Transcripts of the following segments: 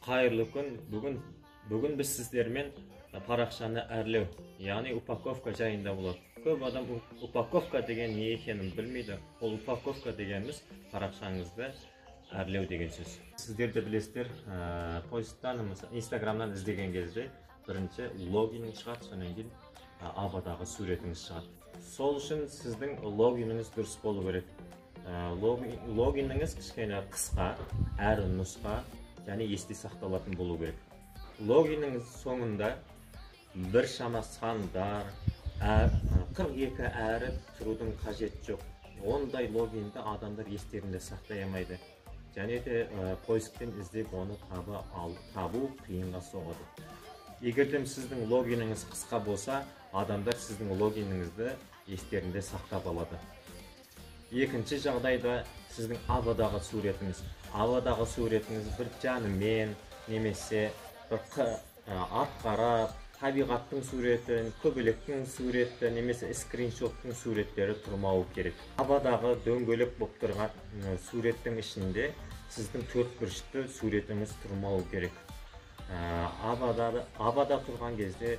Hayırlı gün. Bugün biz sizlerмен paraqşаны әрлеу, яғни упаковка жайында болады. Көп адам упаковка деген не екенін білмейді. Ол упаковка дегеніміз парақшаңызды әрлеу деген сөз. Сіздер де білесіздер, посттан, инстаграмнан іздеген кезде бірінші логинің шығады, содан кейін абадағы суретіңіз шығады. Сол үшін сіздің логиніңіз дұрыс болу керек. Логиніңіз кішкене қысқа, әрі нұсқа және есте сақталатын болу керек. Логиніңіз соңында бір шама сандар, 42 әріп тұрудың қажет жоқ. Ондай логинді адамдар естерінде сақтай алмайды. Және де поисктен іздеп оны табу қиынға соғады. Егерден сіздің логиніңіз қысқа болса, адамдар сіздің логиніңізді естерінде сақтап алады. Екінші жағдайда сіздің абадағы суретіңіз. Абадағы суретіңіз бір жанымен, немесе бір ат-қара, табиғаттың суретін, көбелектің суреті, немесе скриншоттың суреттері тұрмауы керек. Абадағы дөңгелек болып тұрған суреттің ішінде сіздің төртбұрышты суретіңіз тұрмауы керек. Абада тұрған кезде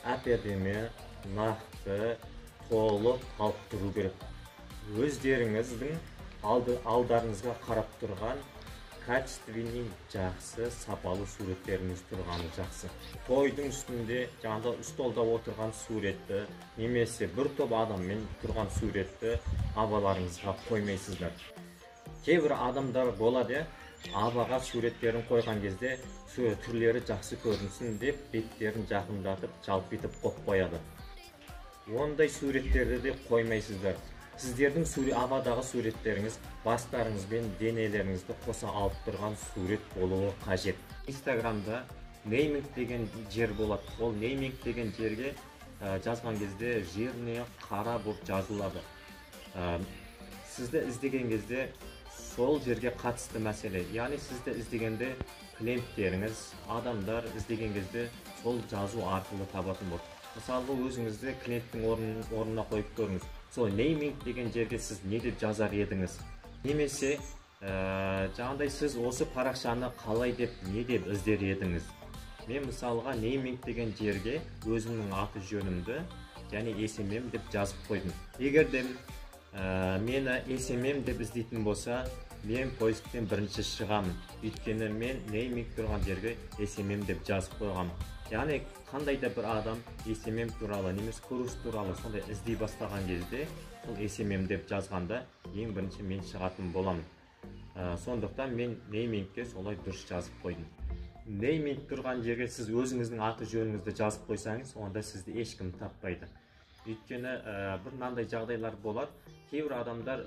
әп-әдемі, нақты, толық қалып тұру керек. Өздеріңіздің алдарыңызға қарап тұрған качественный, жақсы, сапалы суреттеріңіз тұрғаны жақсы. Тойдың үстінде, жаңағыда столда отырған суретті, немесе бір топ адаммен тұрған суретті абаларыңызға қоймайсыздар. Кейбір адамдар болады, абаға суреттерін қойған кезде түрлері жақсы көрінсін деп беттерін жақындатып, жалпитып қойып қояды. Ондай суреттерді де қоймайсыздар. Сіздердің абадағы суреттеріңіз бастарыңыз бен денелеріңізді қоса алып тұрған сурет болуы қажет. Инстаграмда нейминг деген жер болады. Ол нейминг деген жерге жазған кезде жеріне қара болып жазылады. Сізді іздеген кезде сол жерге қатысты мәселе. Яғни сізді іздегенде клиенттеріңіз, адамдар іздеген кезде сол жазу арқылы табатын болады. Мысалы, өзіңізді клиенттің орнына қойып көріңіз. Сол нейминг деген жерге сіз не деп жазар едіңіз? Немесе, жаңағыдай сіз осы парақшаны қалай деп, не деп іздер едіңіз? Мен мысалға нейминг деген жерге өзімнің аты жөнімді және SMM деп жазып қойдым. Егер де мені SMM деп іздейтін болса, мен поисктен бірінші шығамын. Өйткені мен нейминг тұрған жерге SMM деп жазып қойғам. Яғни қандай да бір адам SMM туралы, немесе курс туралы сондай іздей бастаған кезде, сол SMM деп жазғанда ең бірінші мен шығатын боламын. Сондықтан мен неймингке солай дұрыс жазып қойдым. Нейминг тұрған жерге сіз өзіңіздің аты жөніңізді жазып қойсаңыз, онда сізді ешкім таппайды. Өйткені бір мынандай жағдайлар болады. Кейбір адамдар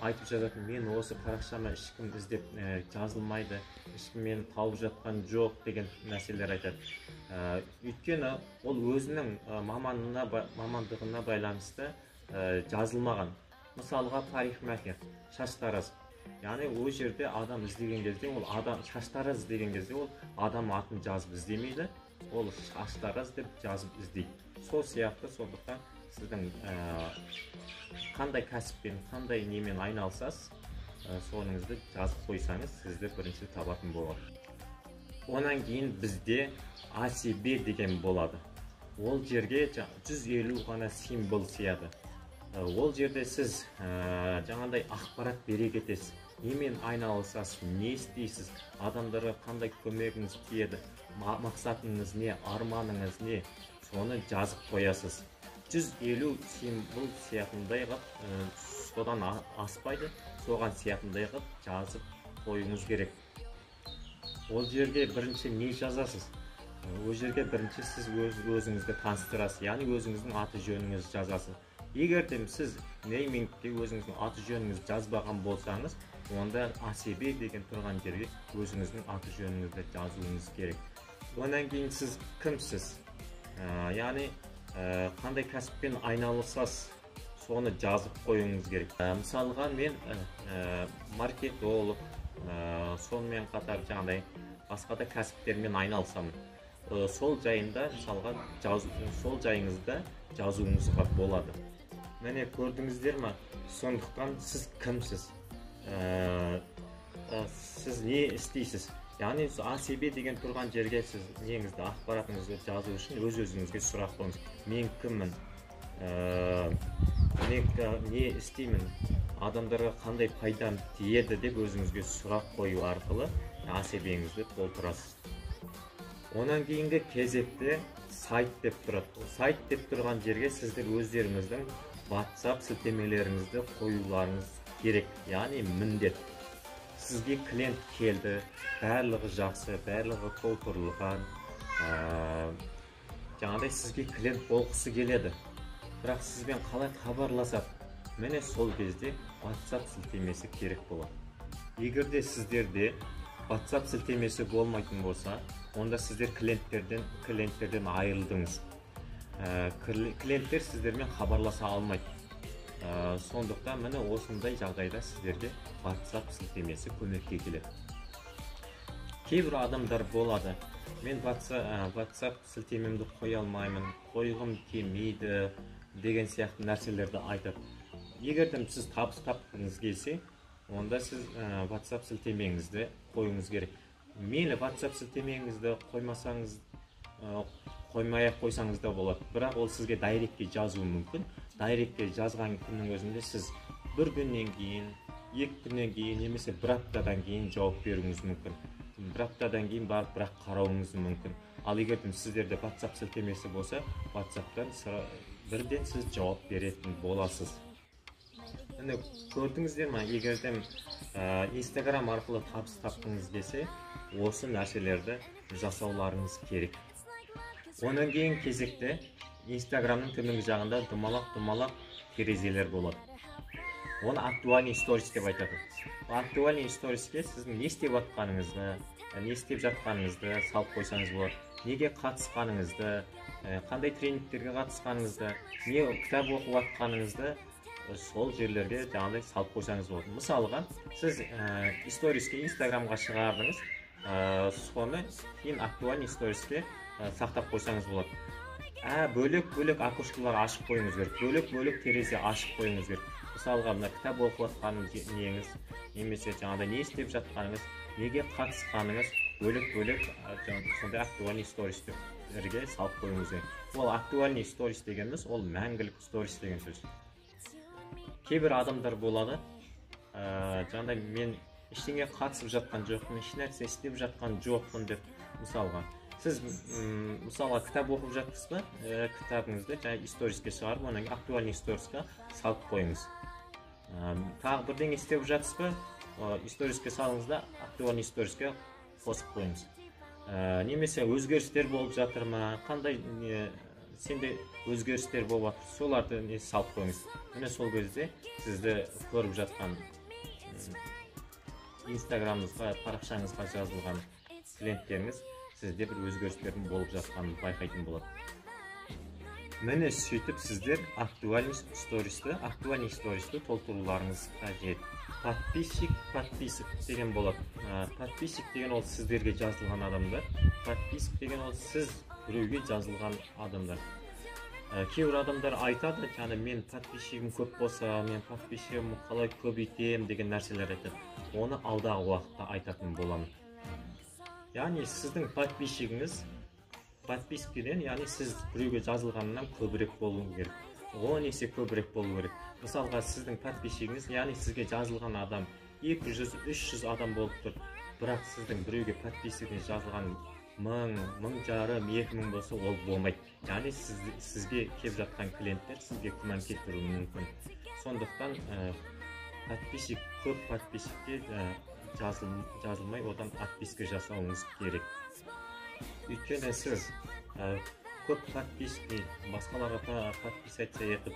айтып жазатын, мен осы парақшама ешкім іздеп жазылмайды, ешкім мені тауып жатқан жоқ деген мәселелер айтады. Өйткені ол өзінің мамандығына байланысты жазылмаған. Мысалға парикмахер, шаштараз. Яғни ол жерде адам іздеген кезде, ол адам шаштараз іздеген кезде ол адам атын жазып іздемейді, ол шаштараз деп жазып іздейді. Сол сияқты, сондықтан сіздің қандай кәсіппен, қандай немен айналысасыз, соныңызды жазып қойсаңыз, сізді бірінші табатын болады. Онан кейін бізде ACB деген болады. Ол жерге 150 ғана символ сияды. Ол жерде сіз жаңағыдай ақпарат бере кетесіз. Немен айналысасыз, не істейсіз, адамдарға қандай көмегіңіз тиеді, мақсатыңыз не, арманыңыз не, соны жазып қоясыз. 150 символ сиятындай қып, содан аспайды, соған сиятындай қып жазып қойыңыз керек. Ол жерге бірінші не жазасыз? Ол жерге бірінші сіз өзіңізді таныстырасыз, яғни өзіңіздің аты жөніңіз жазасыз. Егер де сіз неймингке өзіңіздің аты жөніңіз жазбаған болсаңыз, онда ACB деген тұрған жерге өзіңіздің аты жөніңізді жазуыңыз керек. Онан кейін сіз кімсіз? Яғни қандай кәсіппен айналысасыз, соны жазып қойыңыз керек. Мысалға мен маркетолог, сонымен қатар жаңағыдай басқа да кәсіптермен айналысамын. Сол жайында, мысалға, сол жайыңызда жазуыңызға болады. Міне көрдіңіздер ме? Сондықтан сіз кімсіз? Siz ne isteysiz? яғни ACB деген тұрған жерге сіз неңізді ақпаратыңызды жазу үшін өз-өзіңізге сұрақ қойыңыз. Мен кіммін? Не істеймін? Адамдарға қандай пайдам тиеді деп өзіңізге сұрақ қою арқылы ACB-ңізді толтырасыз. Онан кейінгі кезекте сайт деп тұрады. Сайт деп тұрған жерге сіздер өздеріңіздің WhatsApp сілтемелеріңізді қоюларыңыз керек, яғни міндет. Сізге клиент келді, барлығы жақсы, барлығы толтырылған, жаңағыдай сізге клиент болғысы келеді. Бірақ сізбен қалай хабарласады? Міне сол кезде WhatsApp сілтемесі керек болады. Егер де сіздерде WhatsApp сілтемесі болмайтын болса, онда сіздер клиенттерден айырылдыңыз. Клиенттер сіздермен хабарласа алмайды. Сондықтан міне осындай жағдайда сіздерге WhatsApp сілтемесі көмекке келеді. Кейбір адамдар болады, мен WhatsApp сілтемемді қоя алмаймын, қойғым келмейді деген сияқты нәрселерді айтып. Егер де сіз табыс тапқыңыз келсе, онда сіз WhatsApp сілтемеңізді қойыңыз керек. Мейлі WhatsApp сілтемеңізді қоймасаңыз, қоймай-ақ қойсаңыз да болады. Бірақ ол сізге дайректке жазуы мүмкін. Дайректке жазған күннің өзінде сіз бір күннен кейін, 2 күннен кейін, немесе бір аптадан кейін жауап беруіңіз мүмкін. Бір аптадан кейін барып бірақ қарауыңыз мүмкін. Ал егер сіздерде WhatsApp сілтемесі болса, WhatsApp-тан бірден сіз жауап беретін боласыз. Міне көрдіңіздер ме, егер де Instagram арқылы табыс тапқыңыз келсе, осы нәрселерді жасауларыңыз керек. Онан кейін кезекте Instagramның төменгі жағында думалақ терезелер болады. Оны актуальный сторис деп айтады. Актуальный сториске сіздің не істеп жатқаныңызды, не істеп жатқаныңызды салып қойсаңыз болады. Неге қатысқаныңызды, қандай тренингтерге қатысқаныңызды, не кітап оқып жатқаныңызды сол жерлерге жаңағыдай салып қойсаңыз болады. Мысалға, сіз сториске Instagramға шығардыңыз, соны кейін актуальный сториске сақтап қойсаңыз болады. Бөлек окошкалар ашып қойыңыз керек, бөлек терезе ашып қойыңыз керек. Мысалға, кітап оқып жатқан неңіз, немесе жаңағыдай не істеп жатқаныңыз, неге қатысқаныңыз бөлек сондай актуальный стористерге салып қойыңыз керек. Ол актуальный сторис дегеніміз, ол мәңгілік сторис деген сөз. Кейбір адамдар болады, жаңағыдай мен ештеңе қатысып жатқан жоқпын, еш нәрсе істеп жатқан жоқпын деп. Мысалға, сіз кітап оқып жатсыз ба, кітабыңызды жаңа сториске шығарып, онан актуальный сториске салып қойыңыз. Тағы бірдеңе істеп жатсыз ба, сториске салыңыз да актуальный сториске қосып қойыңыз. Немесе өзгерістер болып жатыр ма, қандай сенде өзгерістер болып жатыр, соларды салып қойыңыз. Міне сол кезде сізді көріп жатқан Instagramыңызға, парақшаңызға жазылған клиенттеріңіз сізде бір өзгерістердің болып жатқанын байқайтын болады. Міне сөйтіп сіздер актуальный стористі толтыруларыңыз қажет. Подписчик деген болады. Подписчик деген ол сіздерге жазылған адамдар. Подписчик деген ол сіз біреуге жазылған адамдар. Кейбір адамдар айтады, яғни мен подписчигім көп болса, мен подписчигім қалай көбейтем деген нәрселер айтады. Оны алдағы уақытта айтатын боламын. Яғни сіздің подписчигіңіз подпискеден, яғни сіз біреуге жазылғанынан көбірек болу керек. 10 есе көбірек болу керек. Мысалға, сіздің подписчигіңіз, яғни сізге жазылған адам 200-300 адам болып тұр. Бірақ сіздің біреуге подпискеден жазылған 1000-2000 болса, ол болмайды. Яғни сізге келіп жатқан клиенттер сізге күмән келтіруі мүмкін. Сондықтан көп подписчикке жазылмай, одан отписка жасауыңыз керек. Өйткені сіз көп подписки басқаларға подписация етіп,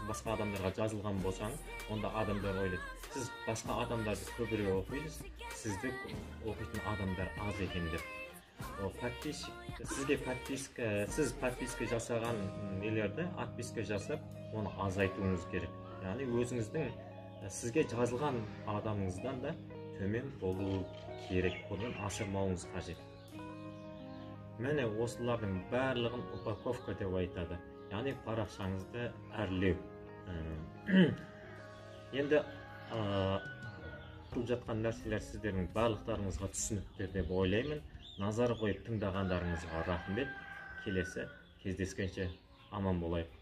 басқа адамдарға жазылған болсаң, онда адамдар ойлайды, сіз басқа адамдарды көбірек оқисыз, сізді оқитын адамдар аз екен деп. Сіз подписка жасаған нелерді отписка жасап, оны азайтуыңыз керек. Яғни өзіңіздің сізге жазылған адамыңыздан да төмен болу керек, одан асырмауыңыз қажет. Міне осылардың барлығын упаковка деп айтады. Яғни парақшаңызды әрлеу. Енді айтылып жатқан нәрселер сіздердің барлықтарыңызға түсінікті деп ойлаймын. Назар қойып тыңдағандарыңызға рахмет. Келесі кездескенше аман болайық.